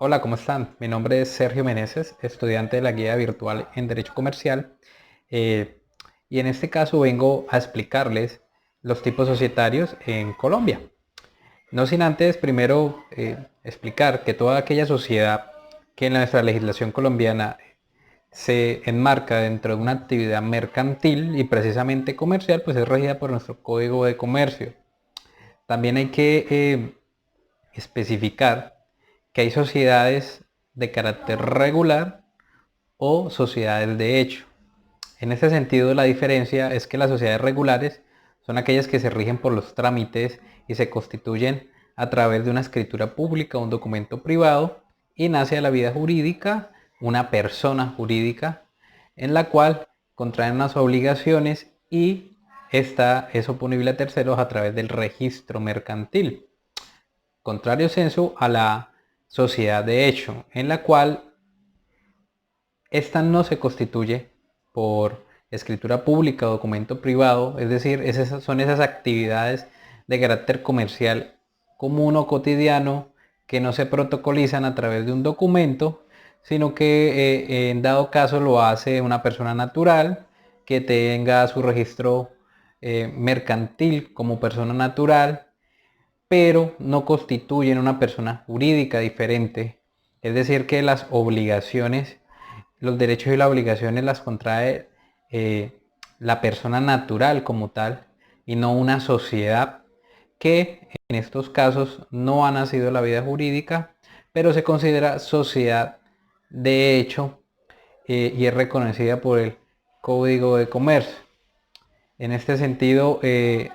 Hola, ¿cómo están? Mi nombre es Sergio Meneses, estudiante de la guía virtual en Derecho Comercial. eh, y en este caso vengo a explicarles los tipos societarios en Colombia. No sin antes primero explicar que toda aquella sociedad que en nuestra legislación colombiana se enmarca dentro de una actividad mercantil y precisamente comercial, pues es regida por nuestro Código de Comercio. También hay que especificar que hay sociedades de carácter regular o sociedades de hecho. En este sentido, la diferencia es que las sociedades regulares son aquellas que se rigen por los trámites y se constituyen a través de una escritura pública o un documento privado y nace a la vida jurídica una persona jurídica en la cual contraen unas obligaciones y esta es oponible a terceros a través del registro mercantil. Contrario censo a la sociedad de hecho, en la cual esta no se constituye por escritura pública o documento privado, es decir, son esas actividades de carácter comercial común o cotidiano que no se protocolizan a través de un documento, sino que en dado caso lo hace una persona natural que tenga su registro mercantil como persona natural, pero no constituyen una persona jurídica diferente. Es decir, que las obligaciones, los derechos y las obligaciones las contrae la persona natural como tal y no una sociedad que en estos casos no ha nacido la vida jurídica, pero se considera sociedad de hecho y es reconocida por el Código de Comercio. En este sentido,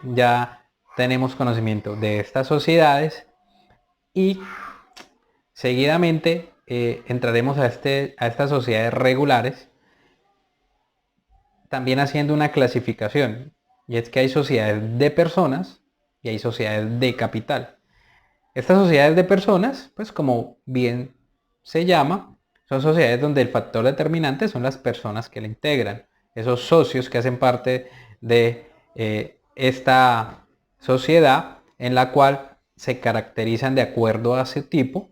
ya tenemos conocimiento de estas sociedades y seguidamente entraremos a estas sociedades regulares, también haciendo una clasificación. Y es que hay sociedades de personas y hay sociedades de capital. Estas sociedades de personas, pues como bien se llama, son sociedades donde el factor determinante son las personas que la integran. Esos socios que hacen parte de esta sociedad en la cual se caracterizan de acuerdo a su tipo.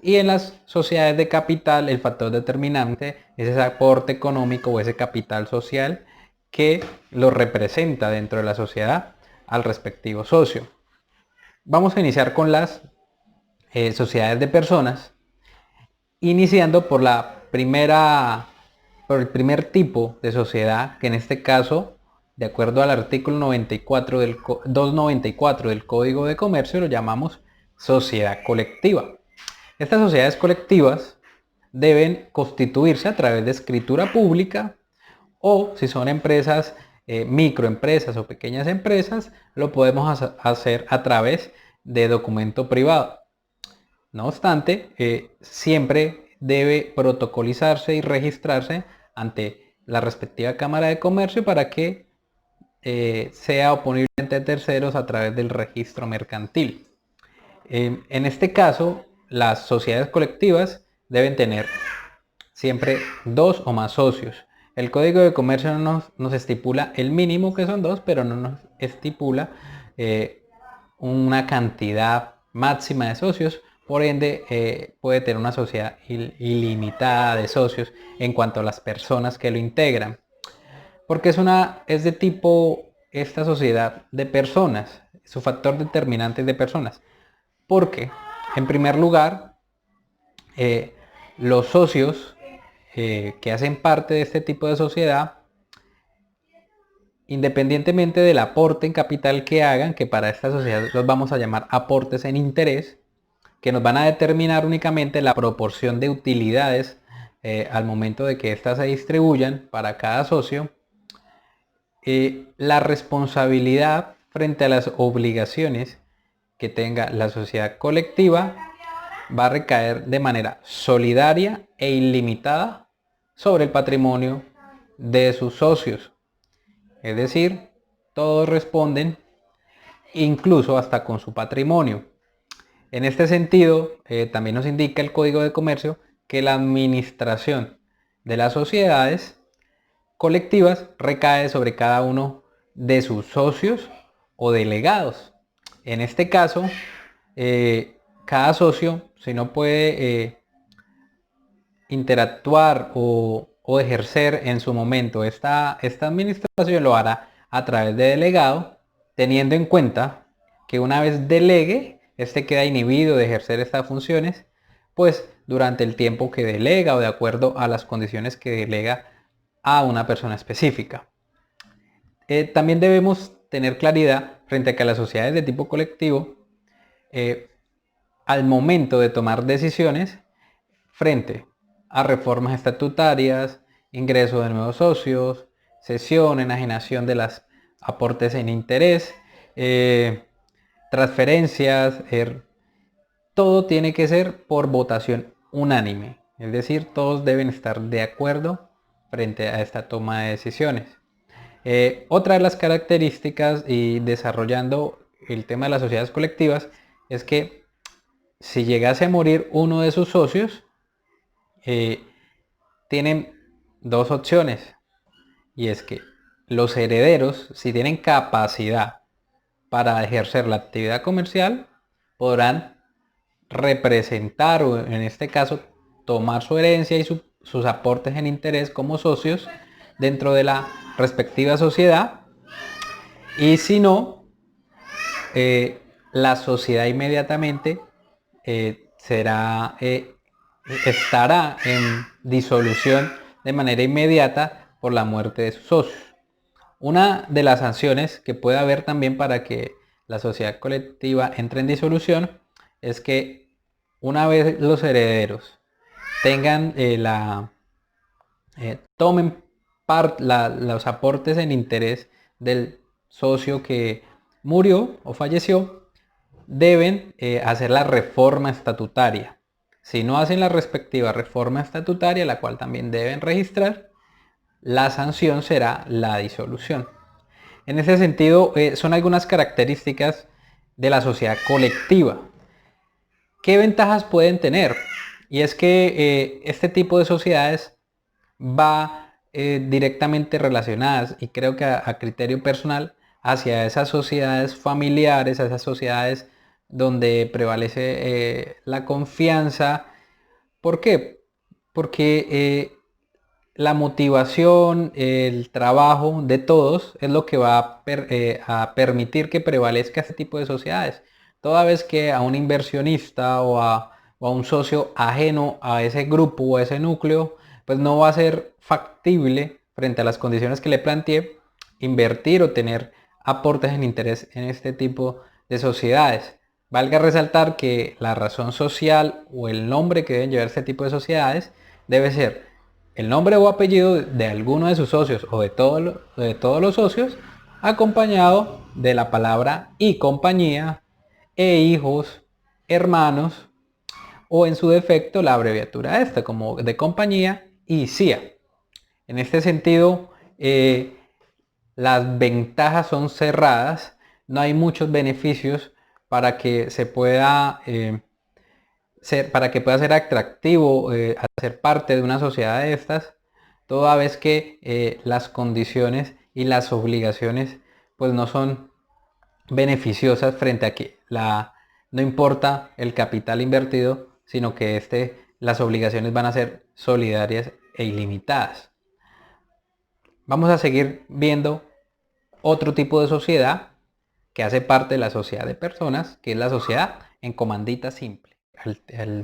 Y en las sociedades de capital el factor determinante es ese aporte económico o ese capital social que lo representa dentro de la sociedad al respectivo socio. Vamos a iniciar con las sociedades de personas, iniciando por el primer tipo de sociedad, que en este caso, de acuerdo al artículo 94 294 del Código de Comercio, lo llamamos sociedad colectiva. Estas sociedades colectivas deben constituirse a través de escritura pública o si son empresas, microempresas o pequeñas empresas, lo podemos hacer a través de documento privado. No obstante, siempre debe protocolizarse y registrarse ante la respectiva Cámara de Comercio para que sea oponible ante terceros a través del registro mercantil. En este caso, las sociedades colectivas deben tener siempre dos o más socios. El Código de Comercio nos estipula el mínimo, que son dos, pero no nos estipula una cantidad máxima de socios. Por ende, puede tener una sociedad ilimitada de socios en cuanto a las personas que lo integran. Porque es de tipo esta sociedad de personas. Su factor determinante es de personas. Porque, en primer lugar, los socios que hacen parte de este tipo de sociedad, independientemente del aporte en capital que hagan, que para esta sociedad los vamos a llamar aportes en interés, que nos van a determinar únicamente la proporción de utilidades al momento de que éstas se distribuyan para cada socio, la responsabilidad frente a las obligaciones que tenga la sociedad colectiva va a recaer de manera solidaria e ilimitada sobre el patrimonio de sus socios. Es decir, todos responden incluso hasta con su patrimonio. En este sentido, también nos indica el Código de Comercio que la administración de las sociedades colectivas recae sobre cada uno de sus socios o delegados. En este caso, cada socio, si no puede interactuar o ejercer en su momento esta administración, lo hará a través de delegado, teniendo en cuenta que una vez delegue, este queda inhibido de ejercer estas funciones, pues durante el tiempo que delega o de acuerdo a las condiciones que delega a una persona específica. También debemos tener claridad frente a que las sociedades de tipo colectivo, al momento de tomar decisiones frente a reformas estatutarias, ingreso de nuevos socios, cesión, enajenación de las aportes en interés, transferencias, todo tiene que ser por votación unánime. Es decir, todos deben estar de acuerdo frente a esta toma de decisiones. Otra de las características y desarrollando el tema de las sociedades colectivas es que si llegase a morir uno de sus socios, tienen dos opciones, y es que los herederos, si tienen capacidad para ejercer la actividad comercial, podrán representar o en este caso tomar su herencia y sus aportes en interés como socios dentro de la respectiva sociedad, y si no, la sociedad inmediatamente estará en disolución de manera inmediata por la muerte de sus socios. Una de las sanciones que puede haber también para que la sociedad colectiva entre en disolución es que una vez los herederos tengan tomen los aportes en interés del socio que murió o falleció, deben hacer la reforma estatutaria. Si no hacen la respectiva reforma estatutaria, la cual también deben registrar, la sanción será la disolución. En ese sentido, son algunas características de la sociedad colectiva. ¿Qué ventajas pueden tener? Y es que este tipo de sociedades va directamente relacionadas, y creo que a criterio personal, hacia esas sociedades familiares, a esas sociedades donde prevalece la confianza. ¿Por qué? Porque la motivación, el trabajo de todos es lo que va a permitir que prevalezca este tipo de sociedades. Toda vez que a un inversionista o a un socio ajeno a ese grupo o a ese núcleo, pues no va a ser factible frente a las condiciones que le planteé invertir o tener aportes en interés en este tipo de sociedades. Valga resaltar que la razón social o el nombre que deben llevar este tipo de sociedades debe ser el nombre o apellido de alguno de sus socios o de todos los socios, acompañado de la palabra y compañía, e hijos, hermanos, o en su defecto la abreviatura esta, como de compañía y CIA. En este sentido, las ventajas son cerradas, no hay muchos beneficios para que se pueda para que pueda ser atractivo hacer parte de una sociedad de estas, toda vez que las condiciones y las obligaciones pues no son beneficiosas frente a que no importa el capital invertido, sino que las obligaciones van a ser solidarias e ilimitadas. Vamos a seguir viendo otro tipo de sociedad que hace parte de la sociedad de personas, que es la sociedad en comandita simple.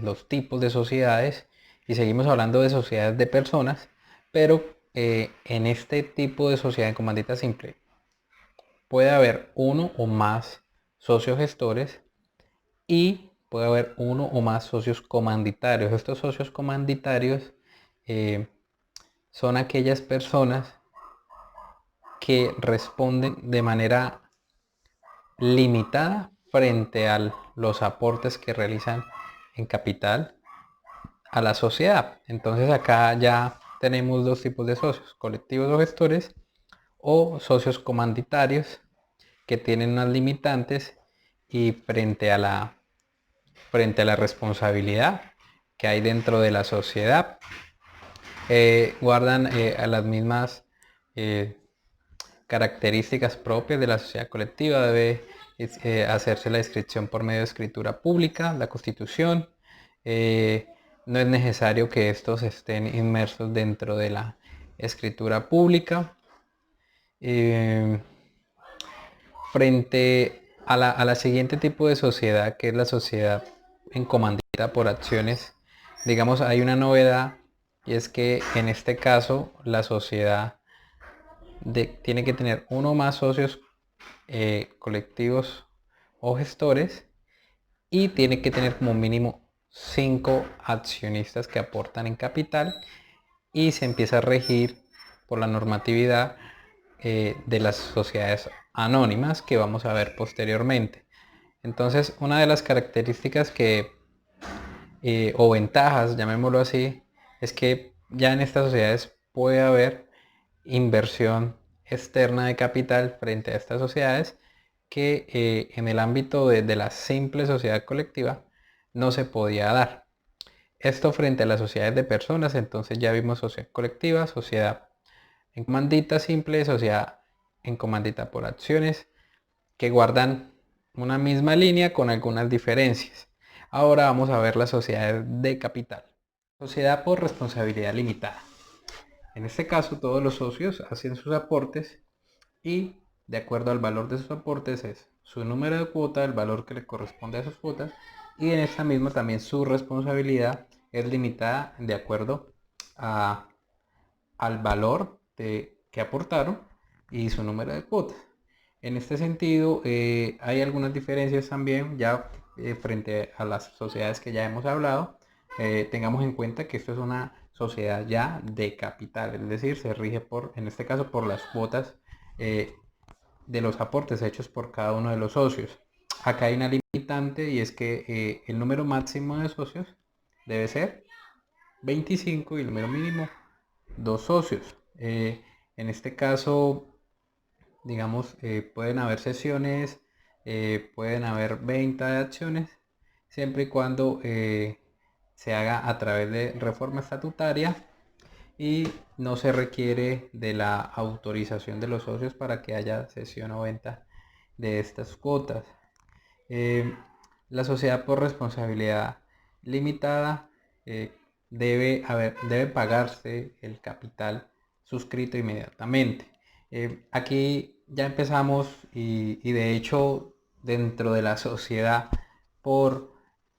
Los tipos de sociedades, y seguimos hablando de sociedades de personas, pero en este tipo de sociedad en comandita simple puede haber uno o más socios gestores y puede haber uno o más socios comanditarios. Estos socios comanditarios son aquellas personas que responden de manera limitada frente a los aportes que realizan en capital a la sociedad. Entonces acá ya tenemos dos tipos de socios: colectivos o gestores, o socios comanditarios, que tienen unas limitantes y frente a la responsabilidad que hay dentro de la sociedad, guardan a las mismas características propias de la sociedad colectiva. Debe hacerse la inscripción por medio de escritura pública, la constitución, no es necesario que estos estén inmersos dentro de la escritura pública. Frente a la siguiente tipo de sociedad, que es la sociedad encomendada por acciones, digamos, hay una novedad, y es que en este caso la sociedad tiene que tener uno o más socios colectivos o gestores, y tiene que tener como mínimo 5 accionistas que aportan en capital, y se empieza a regir por la normatividad de las sociedades anónimas que vamos a ver posteriormente. Entonces, una de las características o ventajas, llamémoslo así, es que ya en estas sociedades puede haber inversión externa de capital frente a estas sociedades que en el ámbito de la simple sociedad colectiva no se podía dar. Esto frente a las sociedades de personas. Entonces ya vimos sociedad colectiva, sociedad en comandita simple, sociedad en comandita por acciones, que guardan una misma línea con algunas diferencias. Ahora vamos a ver las sociedades de capital. Sociedad por responsabilidad limitada. En este caso, todos los socios hacen sus aportes, y de acuerdo al valor de sus aportes es su número de cuota, el valor que le corresponde a sus cuotas, y en esta misma también su responsabilidad es limitada de acuerdo a, al valor que aportaron y su número de cuotas. En este sentido, hay algunas diferencias también ya frente a las sociedades que ya hemos hablado. Tengamos en cuenta que esto es una sociedad ya de capital, es decir, se rige por, en este caso, por las cuotas eh, de los aportes hechos por cada uno de los socios. Acá hay una limitante, y es que el número máximo de socios debe ser 25 y el número mínimo 2 socios. En este caso, digamos, pueden haber sesiones, pueden haber venta de acciones, siempre y cuando se haga a través de reforma estatutaria, y no se requiere de la autorización de los socios para que haya cesión o venta de estas cuotas. Eh, la sociedad por responsabilidad limitada eh, debe pagarse el capital suscrito inmediatamente. Aquí ya empezamos, y de hecho dentro de la sociedad por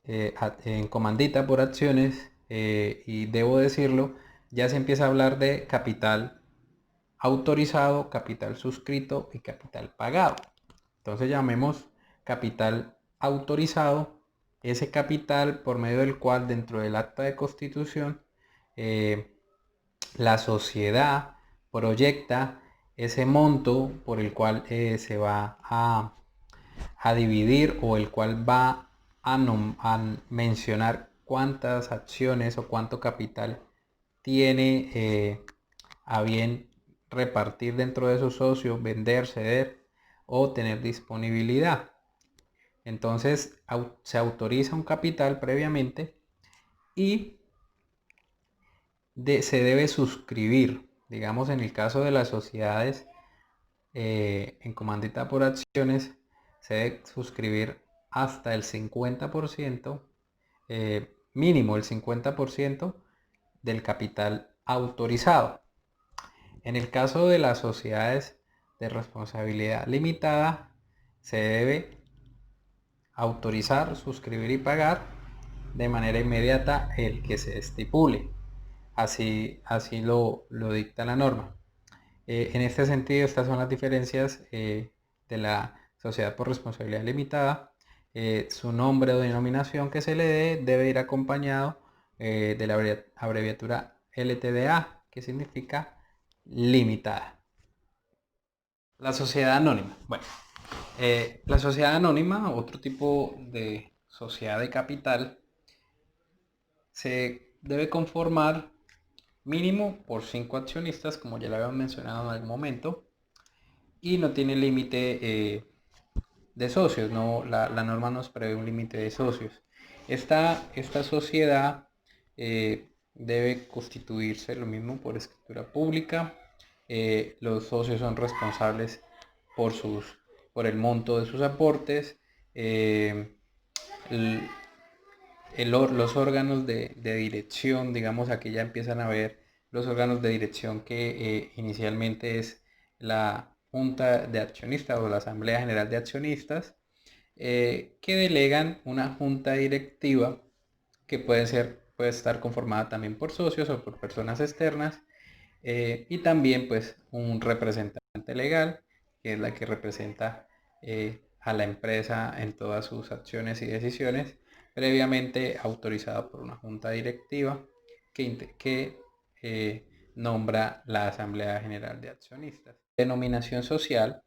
en comandita por acciones, y debo decirlo, ya se empieza a hablar de capital autorizado, capital suscrito y capital pagado. Entonces llamemos capital autorizado ese capital por medio del cual, dentro del acta de constitución, la sociedad proyecta ese monto por el cual se va a dividir, o el cual va a mencionar cuántas acciones o cuánto capital tiene a bien repartir dentro de sus socios, vender, ceder o tener disponibilidad. Entonces se autoriza un capital previamente, y se debe suscribir. Digamos, en el caso de las sociedades en comandita por acciones, se debe suscribir hasta el 50%, mínimo el 50% del capital autorizado. En el caso de las sociedades de responsabilidad limitada, se debe autorizar, suscribir y pagar de manera inmediata el que se estipule. Así lo dicta la norma. En este sentido, estas son las diferencias de la sociedad por responsabilidad limitada. Su nombre o denominación que se le dé debe ir acompañado de la abreviatura LTDA, que significa limitada. La sociedad anónima. Bueno, la sociedad anónima, otro tipo de sociedad de capital, se debe conformar mínimo por 5 accionistas, como ya lo habíamos mencionado en algún momento, y no tiene límite de socios. No, la norma nos prevé un límite de socios. Esta sociedad debe constituirse lo mismo por escritura pública. Los socios son responsables por por el monto de sus aportes. El, los órganos de dirección, digamos, aquí ya empiezan a ver los órganos de dirección que inicialmente es la Junta de Accionistas o la Asamblea General de Accionistas, que delegan una junta directiva que puede estar conformada también por socios o por personas externas, y también pues un representante legal, que es la que representa a la empresa en todas sus acciones y decisiones, previamente autorizado por una junta directiva que nombra la Asamblea General de Accionistas. Denominación social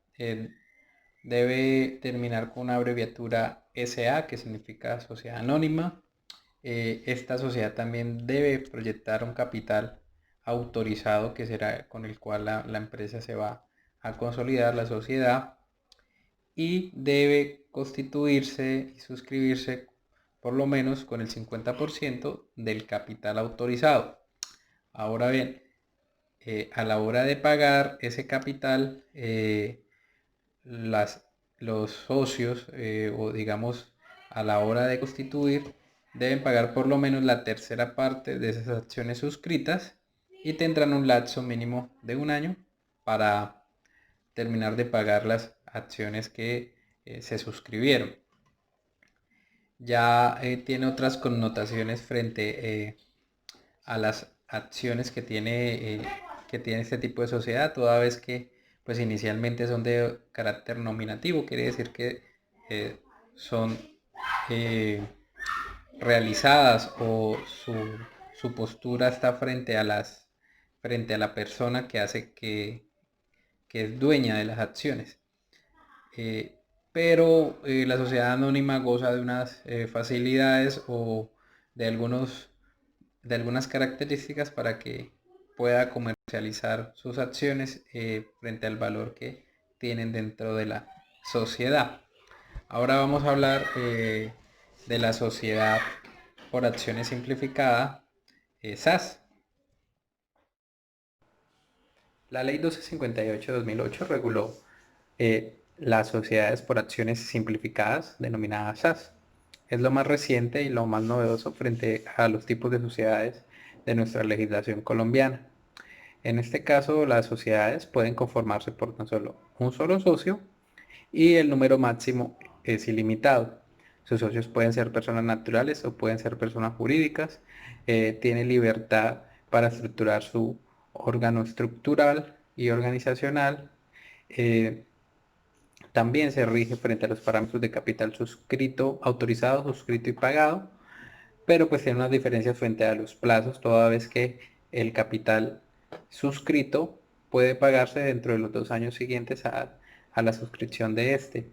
debe terminar con una abreviatura SA, que significa Sociedad Anónima. Esta sociedad también debe proyectar un capital autorizado, que será con el cual la empresa se va a consolidar, la sociedad, y debe constituirse y suscribirse por lo menos con el 50% del capital autorizado. Ahora bien, a la hora de pagar ese capital, las, los socios, o digamos a la hora de constituir, deben pagar por lo menos la tercera parte de esas acciones suscritas y tendrán un lapso mínimo de un año para terminar de pagar las acciones que se suscribieron. Ya tiene otras connotaciones frente a las acciones que tiene este tipo de sociedad, toda vez que pues inicialmente son de carácter nominativo, quiere decir que son eh, realizadas o su postura está frente a la persona que es dueña de las acciones. Pero la sociedad anónima goza de unas facilidades o de de algunas características para que pueda comercializar sus acciones frente al valor que tienen dentro de la sociedad. Ahora vamos a hablar de la sociedad por acciones simplificada, SAS. La ley 1258 de 2008 reguló las sociedades por acciones simplificadas, denominadas SAS. Es lo más reciente y lo más novedoso frente a los tipos de sociedades de nuestra legislación colombiana. En este caso, las sociedades pueden conformarse por tan solo un solo socio y el número máximo es ilimitado. Sus socios pueden ser personas naturales o pueden ser personas jurídicas. Tiene libertad para estructurar su órgano estructural y organizacional. Eh, También se rige frente a los parámetros de capital suscrito, autorizado, suscrito y pagado, pero pues tiene unas diferencias frente a los plazos, toda vez que el capital suscrito puede pagarse dentro de los 2 años siguientes a la suscripción de este.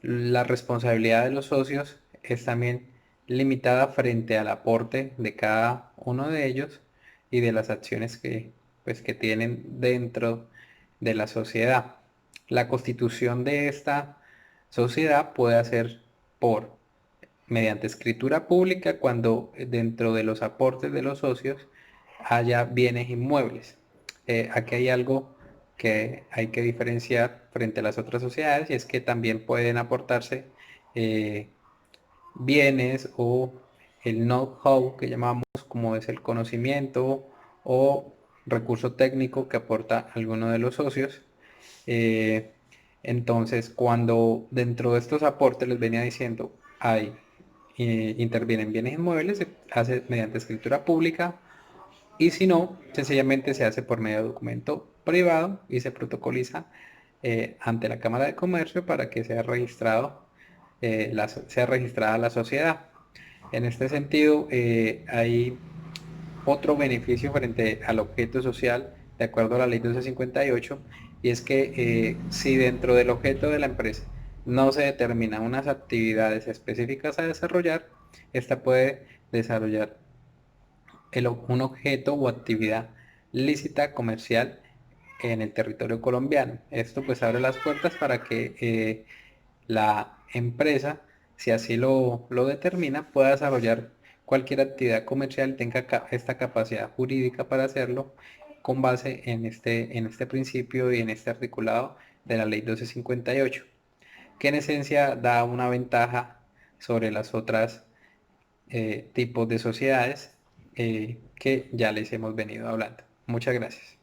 La responsabilidad de los socios es también limitada frente al aporte de cada uno de ellos y de las acciones que tienen dentro de la sociedad. La constitución de esta sociedad puede hacer por mediante escritura pública cuando dentro de los aportes de los socios haya bienes inmuebles. Aquí hay algo que hay que diferenciar frente a las otras sociedades, y es que también pueden aportarse eh, bienes o el know-how que llamamos, como es el conocimiento o recurso técnico que aporta alguno de los socios. Eh, entonces, cuando dentro de estos aportes les venía diciendo, intervienen bienes inmuebles, se hace mediante escritura pública, y si no, sencillamente se hace por medio de documento privado y se protocoliza ante la Cámara de Comercio para que sea sea registrada la sociedad. En este sentido, hay otro beneficio frente al objeto social de acuerdo a la ley 1258, y es que si dentro del objeto de la empresa no se determinan unas actividades específicas a desarrollar, esta puede desarrollar un objeto o actividad lícita comercial en el territorio colombiano. Esto pues abre las puertas para que la empresa, si así lo determina, pueda desarrollar cualquier actividad comercial, tenga esta capacidad jurídica para hacerlo con base en este principio y en este articulado de la ley 1258, que en esencia da una ventaja sobre las otras tipos de sociedades que ya les hemos venido hablando. Muchas gracias.